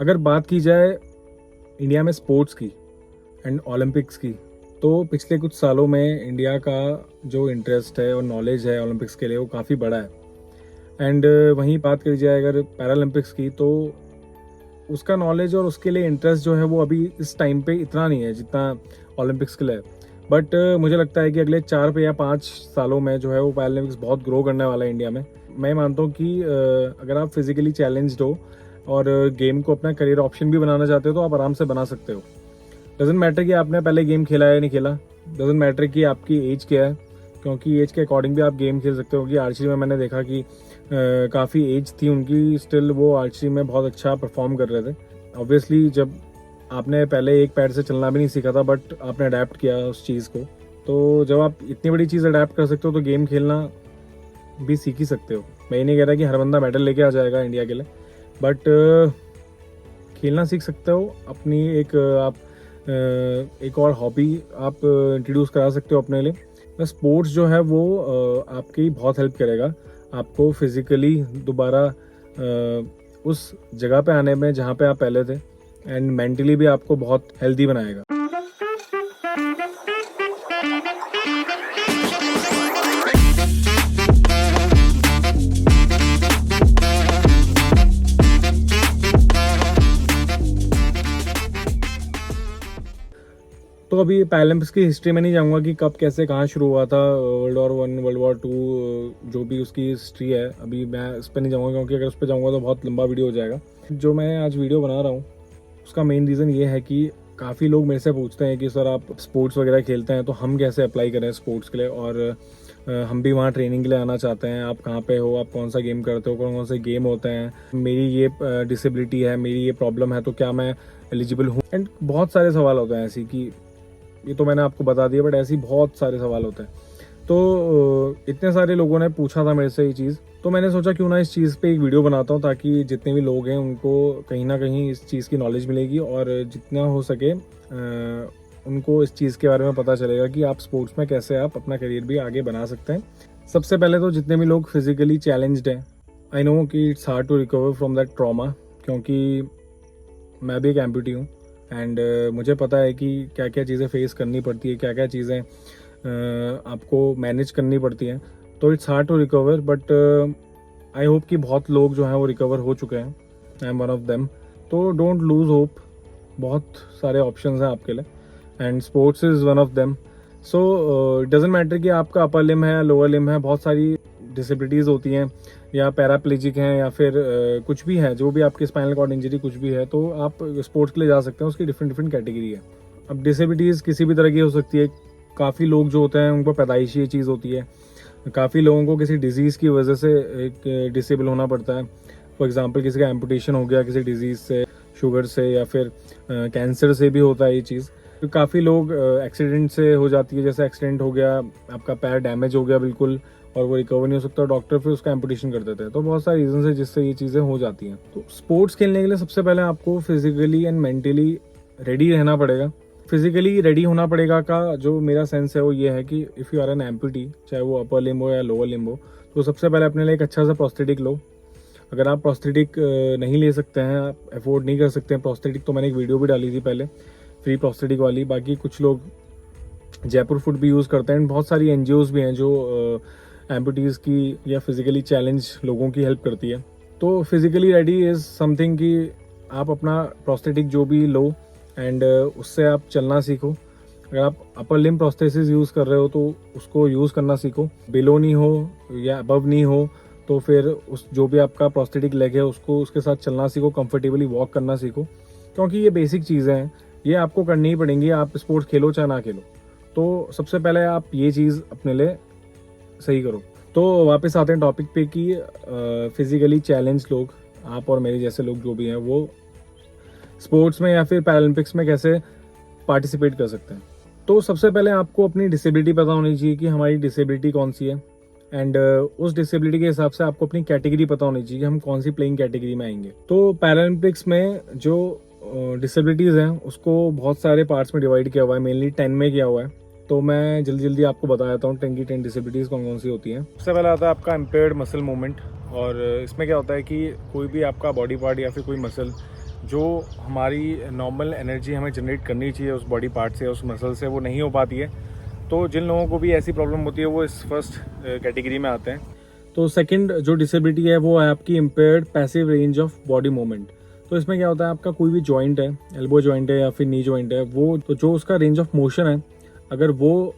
अगर बात की जाए इंडिया में स्पोर्ट्स की एंड ओलंपिक्स की, तो पिछले कुछ सालों में इंडिया का जो इंटरेस्ट है और नॉलेज है ओलंपिक्स के लिए वो काफ़ी बड़ा है। एंड वहीं बात करी जाए अगर पैरालंपिक्स की, तो उसका नॉलेज और उसके लिए इंटरेस्ट जो है वो अभी इस टाइम पे इतना नहीं है जितना ओलंपिक्स के लिए है। बट मुझे लगता है कि अगले 4 या 5 सालों में जो है वो पैरालंपिक्स बहुत ग्रो करने वाला है इंडिया में। मैं मानता हूँ कि अगर आप फिजिकली चैलेंज्ड हो और गेम को अपना करियर ऑप्शन भी बनाना चाहते हो तो आप आराम से बना सकते हो। डजेंट मैटर कि आपने पहले गेम खेला है या नहीं खेला, डजेंट मैटर कि आपकी एज क्या है, क्योंकि एज के अकॉर्डिंग भी आप गेम खेल सकते हो। कि आर्चरी में मैंने देखा कि काफ़ी एज थी उनकी, स्टिल वो आर्चरी में बहुत अच्छा परफॉर्म कर रहे थे। ऑब्वियसली जब आपने पहले एक पैर से चलना भी नहीं सीखा था, बट आपने अडेप्ट किया उस चीज़ को, तो जब आप इतनी बड़ी चीज़ अडेप्ट कर सकते हो तो गेम खेलना भी सीख ही सकते हो। मैं ये नहीं कह रहा कि हर बंदा मेडल लेके आ जाएगा इंडिया के लिए, बट खेलना सीख सकते हो। अपनी एक और हॉबी आप इंट्रोड्यूस करा सकते हो अपने लिए। स्पोर्ट्स जो है वो आपकी बहुत हेल्प करेगा आपको फिजिकली दोबारा उस जगह पे आने में जहाँ पे आप पहले थे, एंड मेंटली भी आपको बहुत हेल्दी बनाएगा। तो अभी पैरालंपिक्स की हिस्ट्री में नहीं जाऊंगा कि कब कैसे कहाँ शुरू हुआ था, वर्ल्ड वॉर 1 वर्ल्ड वॉर 2 जो भी उसकी हिस्ट्री है, अभी मैं इस पर नहीं जाऊंगा क्योंकि अगर उस पर जाऊंगा तो बहुत लंबा वीडियो हो जाएगा। जो मैं आज वीडियो बना रहा हूँ उसका मेन रीज़न ये है कि काफ़ी लोग मेरे से पूछते हैं कि सर आप स्पोर्ट्स वगैरह खेलते हैं तो हम कैसे अप्लाई करें स्पोर्ट्स के लिए, और हम भी वहाँ ट्रेनिंग के लिए आना चाहते हैं। आप कहाँ पे हो, आप कौन सा गेम करते हो, कौन कौन से गेम होते हैं, मेरी ये डिसेबिलिटी है, मेरी ये प्रॉब्लम है, तो क्या मैं एलिजिबल हूँ। एंड बहुत सारे सवाल होते हैं ऐसी कि ये तो मैंने आपको बता दिया, बट ऐसी बहुत सारे सवाल होते हैं। तो इतने सारे लोगों ने पूछा था मेरे से ये चीज़, तो मैंने सोचा क्यों ना इस चीज़ पे एक वीडियो बनाता हूँ ताकि जितने भी लोग हैं उनको कहीं ना कहीं इस चीज़ की नॉलेज मिलेगी और जितना हो सके उनको इस चीज़ के बारे में पता चलेगा कि आप स्पोर्ट्स में कैसे आप अपना करियर भी आगे बना सकते हैं। सबसे पहले तो जितने भी लोग फिजिकली चैलेंज्ड हैं, आई नो कि it's hard to recover from that trauma, क्योंकि मैं भी एक एम्प्यूटी हूँ एंड मुझे पता है कि क्या क्या चीज़ें फेस करनी पड़ती है, क्या क्या चीज़ें आपको मैनेज करनी पड़ती हैं। तो it's hard to recover, but I hope कि बहुत लोग जो हैं वो रिकवर हो चुके हैं। I am one of them. तो डोंट लूज़ होप, बहुत सारे ऑप्शंस हैं आपके लिए and sports is one of them. So doesn't matter कि आपका अपर लिम है, लोअर लिम है, बहुत सारी डिसेबिलिटीज़ होती हैं, या पैराप्लेजिक हैं, या फिर कुछ भी है, जो भी आपकी स्पाइनल कॉर्ड इंजरी कुछ भी है, तो आप स्पोर्ट्स के लिए जा सकते हैं। उसकी डिफरेंट कैटेगरी है। अब डिसेबिलिटीज़ किसी भी तरह की हो सकती है। काफ़ी लोग जो होते हैं उनको पैदाइशी ये चीज़ होती है, काफ़ी लोगों को किसी डिजीज़ की वजह से एक डिसेबल होना पड़ता है। फॉर एग्जांपल किसी का एम्पुटेशन हो गया किसी डिजीज़ से, शुगर से, या फिर कैंसर से भी होता है ये चीज़। तो काफ़ी लोग एक्सीडेंट से हो जाती है, जैसे एक्सीडेंट हो गया, आपका पैर डैमेज हो गया बिल्कुल और वो रिकवर नहीं हो सकता, डॉक्टर फिर उसका एम्पुटेशन कर देते हैं। तो बहुत सारे रीजन है जिससे ये चीज़ें हो जाती हैं। तो स्पोर्ट्स खेलने के लिए सबसे पहले आपको फिजिकली एंड मेंटली रेडी रहना पड़ेगा। फिजिकली रेडी होना पड़ेगा का जो मेरा सेंस है वो ये है कि इफ़ यू आर एन एम्पुटी, चाहे वो अपर लिम्ब हो या लोअर लिम्ब हो, तो सबसे पहले अपने लिए एक अच्छा सा प्रोस्थेटिक लो। अगर आप प्रोस्थेटिक नहीं ले सकते हैं, आप अफोर्ड नहीं कर सकते हैं प्रोस्थेटिक, तो मैंने एक वीडियो भी डाली थी पहले फ्री प्रोस्थेटिक वाली। बाकी कुछ लोग जयपुर फुट भी यूज़ करते हैं। बहुत सारी एनजीओज भी हैं जो एम्पुटीज़ की या फिजिकली चैलेंज लोगों की हेल्प करती है। तो फिजिकली रेडी इज़ समथिंग कि आप अपना प्रोस्थेटिक जो भी लो एंड उससे आप चलना सीखो। अगर आप अपर लिम्ब प्रोस्थेसिस यूज़ कर रहे हो तो उसको यूज़ करना सीखो। बिलो नहीं हो या अबव नहीं हो तो फिर उस जो भी आपका प्रोस्थेटिक लेग है उसको उसके साथ चलना सीखो, कंफर्टेबली वॉक करना सीखो, क्योंकि ये बेसिक चीज़ें हैं, ये आपको करनी ही पड़ेंगी, आप स्पोर्ट्स खेलो चाहे ना खेलो। तो सबसे पहले आप ये चीज़ अपने लिए सही करो। तो वापस आते हैं टॉपिक पे कि फिजिकली चैलेंज लोग, आप और मेरे जैसे लोग जो भी हैं, वो स्पोर्ट्स में या फिर पैरालंपिक्स में कैसे पार्टिसिपेट कर सकते हैं। तो सबसे पहले आपको अपनी डिसेबिलिटी पता होनी चाहिए कि हमारी डिसेबिलिटी कौन सी है, एंड उस डिसेबिलिटी के हिसाब से आपको अपनी कैटेगरी पता होनी चाहिए कि हम कौन सी प्लेइंग कैटेगरी में आएंगे। तो पैरालंपिक्स में जो डिसेबिलिटीज़ हैं उसको बहुत सारे पार्ट्स में डिवाइड किया हुआ है, मेनली 10 में किया हुआ है। तो मैं जल्दी जल्दी आपको बता देता हूँ 10 की 10 डिसेबिलिटीज़ कौन कौन सी होती हैं। सबसे पहले आता है आपका इम्पेयर्ड मसल मूवमेंट, और इसमें क्या होता है कि कोई भी आपका बॉडी पार्ट या फिर कोई मसल जो हमारी नॉर्मल एनर्जी हमें जनरेट करनी चाहिए उस बॉडी पार्ट से, उस मसल से, वो नहीं हो पाती है। तो जिन लोगों को भी ऐसी प्रॉब्लम होती है वो इस फर्स्ट कैटेगरी में आते हैं। तो सेकंड जो डिसेबिलिटी है वो है आपकी impaired passive range of body movement. तो इसमें क्या होता है, आपका कोई भी जॉइंट है, एल्बो जॉइंट है या फिर नी जॉइंट है, वो तो जो उसका रेंज ऑफ मोशन है, अगर वो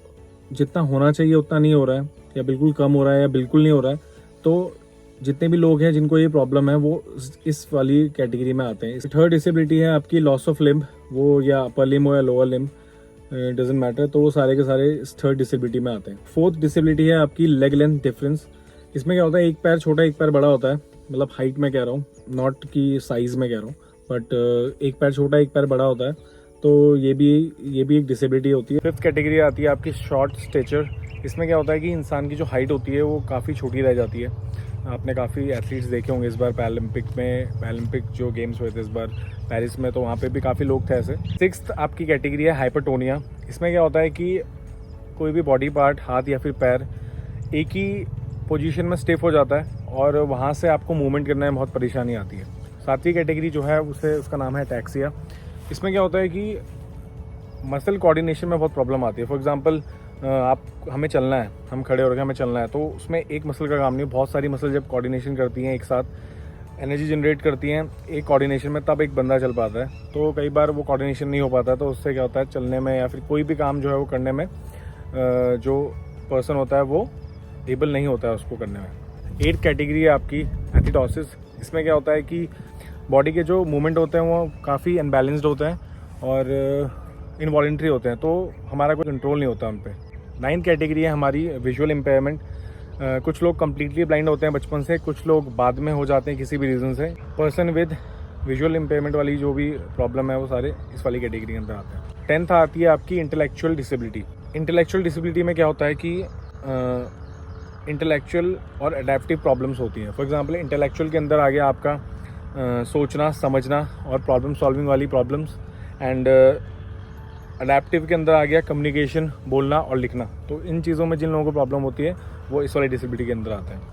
जितना होना चाहिए उतना नहीं हो रहा है, या बिल्कुल कम हो रहा है, या बिल्कुल नहीं हो रहा है, तो जितने भी लोग हैं जिनको ये प्रॉब्लम है वो इस वाली कैटेगरी में आते हैं। थर्ड डिसेबिलिटी है आपकी लॉस ऑफ लिम्ब, वो या अपर लिम्ब हो या लोअर लिम्ब, डजेंट मैटर, तो वो सारे के सारे इस थर्ड डिसेबिलिटी में आते हैं। फोर्थ डिसेबिलिटी है आपकी लेग लेंथ डिफरेंस। इसमें क्या होता है, एक पैर छोटा एक पैर बड़ा होता है, मतलब हाइट में कह रहा हूँ, नॉट कि साइज में कह रहा हूँ, बट एक पैर छोटा एक पैर बड़ा होता है, तो ये भी एक डिसेबिलिटी होती है। फिफ्थ कैटेगरी आती है आपकी शॉर्ट स्टेचर। इसमें क्या होता है कि इंसान की जो हाइट होती है वो काफ़ी छोटी रह जाती है। आपने काफ़ी एथलीट्स देखे होंगे इस बार पैरालंपिक जो गेम्स हुए थे इस बार पेरिस में, तो वहाँ पे भी काफ़ी लोग थे ऐसे। सिक्स्थ आपकी कैटेगरी है हाइपरटोनिया। इसमें क्या होता है कि कोई भी बॉडी पार्ट, हाथ या फिर पैर, एक ही पोजीशन में स्टिफ हो जाता है और वहाँ से आपको मूवमेंट करने में बहुत परेशानी आती है। सातवीं कैटेगरी जो है उसका नाम है टैक्सिया। इसमें क्या होता है कि मसल कोऑर्डिनेशन में बहुत प्रॉब्लम आती है। फॉर एग्जांपल हमें चलना है, हम खड़े हो रखे हमें चलना है, तो उसमें एक मसल का काम नहीं, बहुत सारी मसल जब कोऑर्डिनेशन करती हैं, एक साथ एनर्जी जनरेट करती हैं एक कोऑर्डिनेशन में, तब एक बंदा चल पाता है। तो कई बार वो कोऑर्डिनेशन नहीं हो पाता, तो उससे क्या होता है चलने में या फिर कोई भी काम जो है वो करने में जो पर्सन होता है वो एबल नहीं होता है उसको करने में। 8th कैटेगरी है आपकी एथिडोसिस। इसमें क्या होता है कि बॉडी के जो मूवमेंट होते हैं वो काफ़ी अनबैलेंस्ड होते हैं और इनवॉलेंट्री होते हैं, तो हमारा कोई कंट्रोल नहीं होता उन पर। 9th कैटेगरी है हमारी विजुअल इम्पेयरमेंट। कुछ लोग कम्प्लीटली ब्लाइंड होते हैं बचपन से, कुछ लोग बाद में हो जाते हैं किसी भी रीज़न से। पर्सन विद विजुअल इम्पेयरमेंट वाली जो भी प्रॉब्लम है वो सारे इस वाली कैटेगरी के अंदर आते हैं। 10th आती है आपकी इंटेलेक्चुअल डिसेबिलिटी। इंटेलेक्चुअल डिसेबिलिटी में क्या होता है कि इंटेलेक्चुअल और अडेप्टिव प्रॉब्लम्स होती हैं। फॉर एग्जांपल इंटेलेक्चुअल के अंदर आ गया आपका सोचना, समझना और प्रॉब्लम सॉल्विंग वाली प्रॉब्लम्स, एंड अडेप्टिव के अंदर आ गया कम्युनिकेशन, बोलना और लिखना। तो इन चीज़ों में जिन लोगों को प्रॉब्लम होती है वो इस वाली डिसेबिलिटी के अंदर आते हैं।